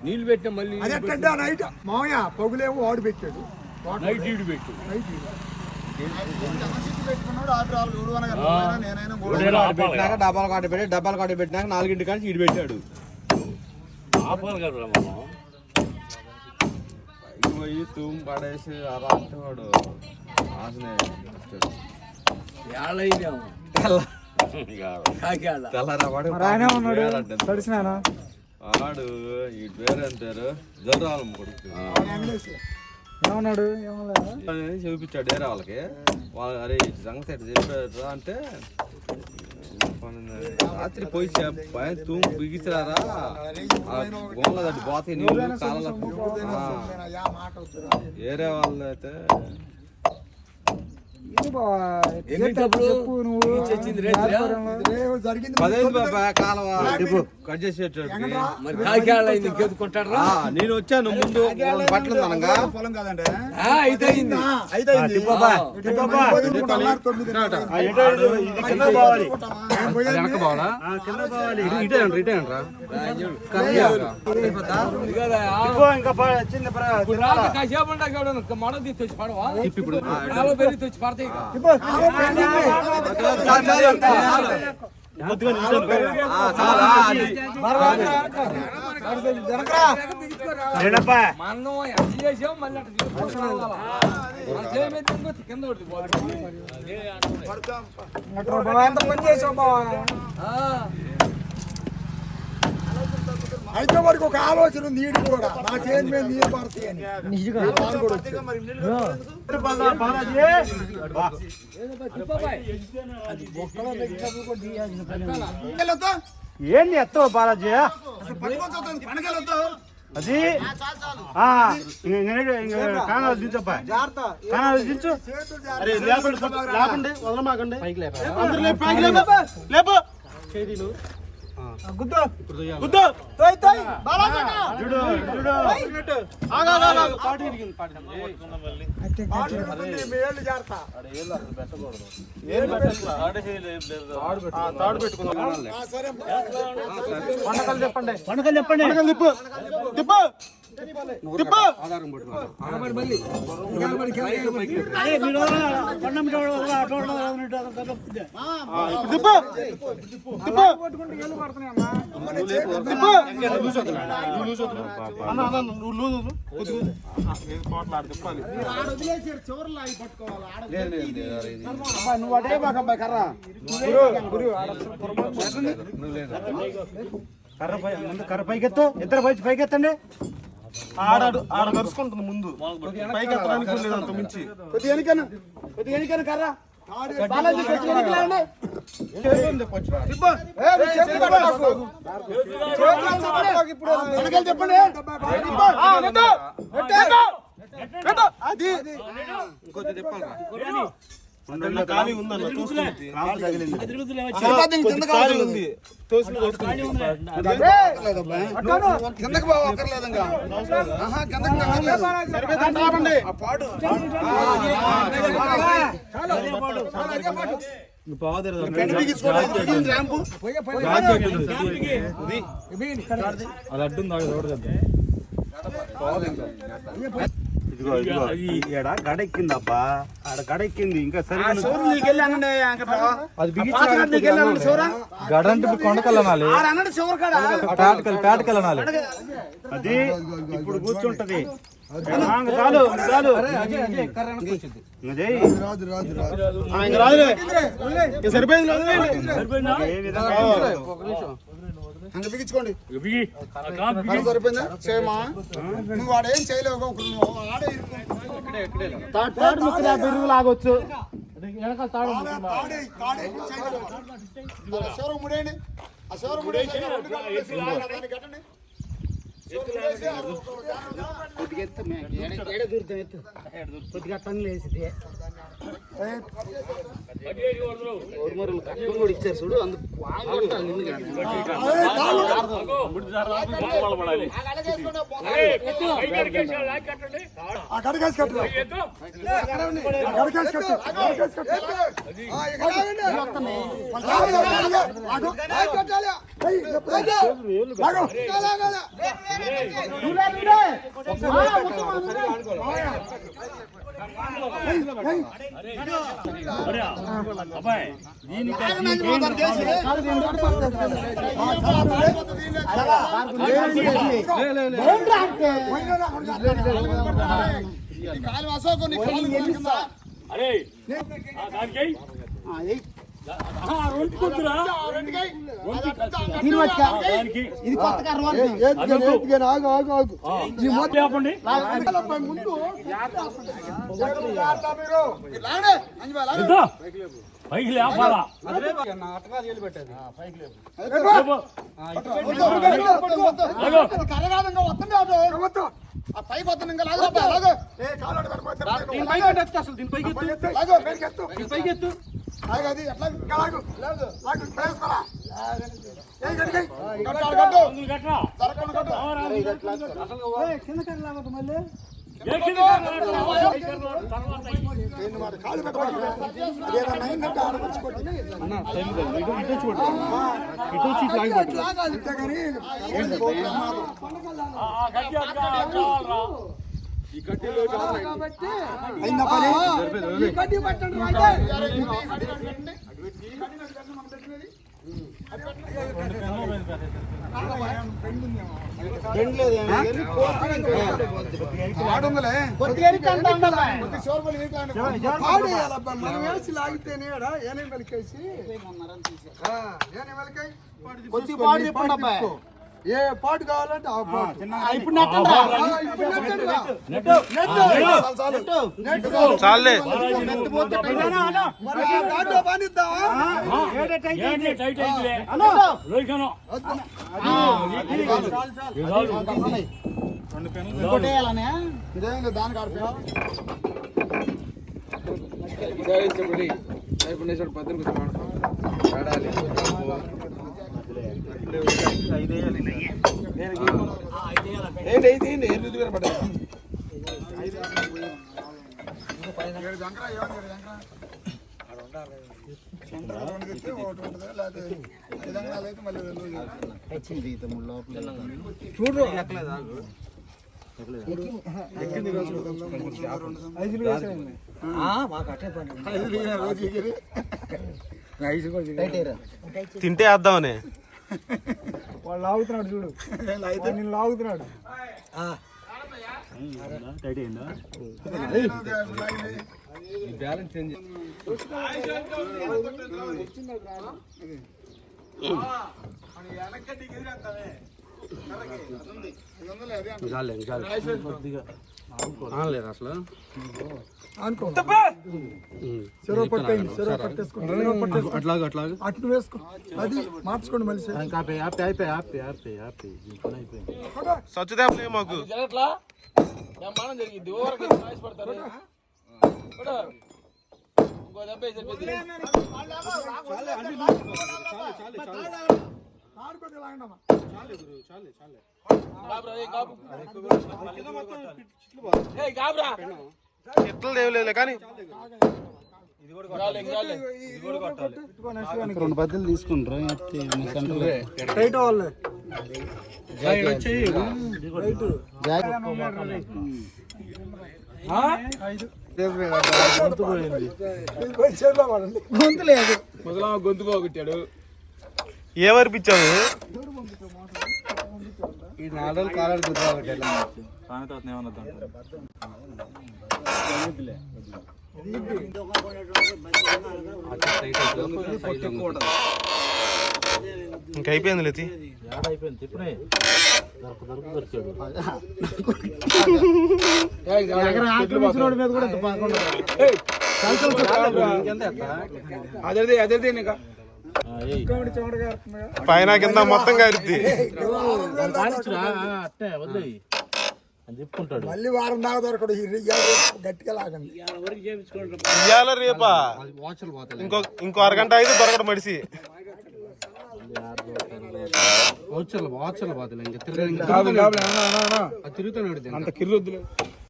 నీళ్ళు పెట్టా మళ్ళీ నైట్ మామయ్య పొగులేమో వాడు పెట్టాడు నైట్ ఈడు పెట్టు డబ్బాలు కాటి పెట్టి డబ్బాలు కాటి పెట్టినాక 4 కానీ ఈడు పెట్టాడు. పోయి తూము పడేసి అలా అంటే వాడు వాడు ఈ పేరు అంటారు జలరాలం కొడుకు ఏమన్నాడు చూపించాడు వేరే వాళ్ళకి. వాళ్ళు అరే సంగతి ఎట్లా చెప్పారు అంటే రాత్రి పోయి తూము బిగిసిరారా గోళ్ళ దట్టి పోతాయి నీళ్ళు కాళ్ళకు. వేరే వాళ్ళు అయితే నేను వచ్చాను ముందు బట్టలు పొలం కాదండి అయితే వాడికి ఒక ఆలోచన ఉంది నీడు కూడా నా చేతి మీద నీరు పడతాయని. ఏంది ఎత్తవు బాలాజీ అది కానాలు దించప్పా కానాలు దించు. లేపండి వదలమాకండి లేపు గుద్దు గుద్దు చెప్పండి పండగలు చెప్పండి తిప్పు తిప్పు తిప్పు నువ్వు అటే మాకబ్బాయి కర్రా కర్ర పైకెత్తు ఇద్దరు పైకెత్తండి. ఆడాడు ఆడ నడుచుకుంటుంది ముందు పైకి ఎత్తడానికి లేదంత మించి కొద్దిగా కర్రా చెప్పండి ఖాళీ ఉందన్న కిందకి పోవక్కర్లేదు ఇంకా గడ ఎక్కిందబ్బా ఆడ గడ ఎక్కింది ఇంకా గడ అంటే కొండకెళ్ళనాలి పేటకెళ్ళనాలి. అది ఇప్పుడు కూర్చుంటది చాలు చాలు సరిపోయింది. బిగించుకోండి సరిపోయిందా చేయమా నువ్వు వాడేం చేయలేవు లాగొచ్చు ముడేయండి ఆ శివరం ముడేసి కొద్దిగా టన్నులు వేసింది కూడా ఇచ్చారు చూడు అందుకు పైకి లేపాలా ఏ పాటు కావాలంటే ఆ పాటు తింటే వేద్దామని వాళ్ళు లాగుతున్నాడు చూడు అయితే నేను లాగుతున్నాడు లేదు అసలు అట్లు వేసుకో అది మార్చుకోండి మళ్ళీ సచ్చుదే మాకు ఎట్లు లేవులే కానీ 2 బద్దలు తీసుకుంటారు గొంతు పోగొట్టాడు ఏమర్పించావు ఈ 4 రోజులు కాలాడు గొంతు పోగొట్టాడు ఇంకా అయిపోయింది లేతి అదే ఇంకోటి చెమట కారుతుందిగా. పైన కింద మొత్తం కారిద్ది. అట్టే వదిలేయి అని చెప్పుకుంటాడు. మళ్ళీ వారం దాకా దొరకడు గట్టిగా లాగండి. ఇయ్యాల రేపా ఇంకో అరగంట అయితే దొరకడు మడిసి. తిరుగుతాను. అంత కిర్రు వద్దులే.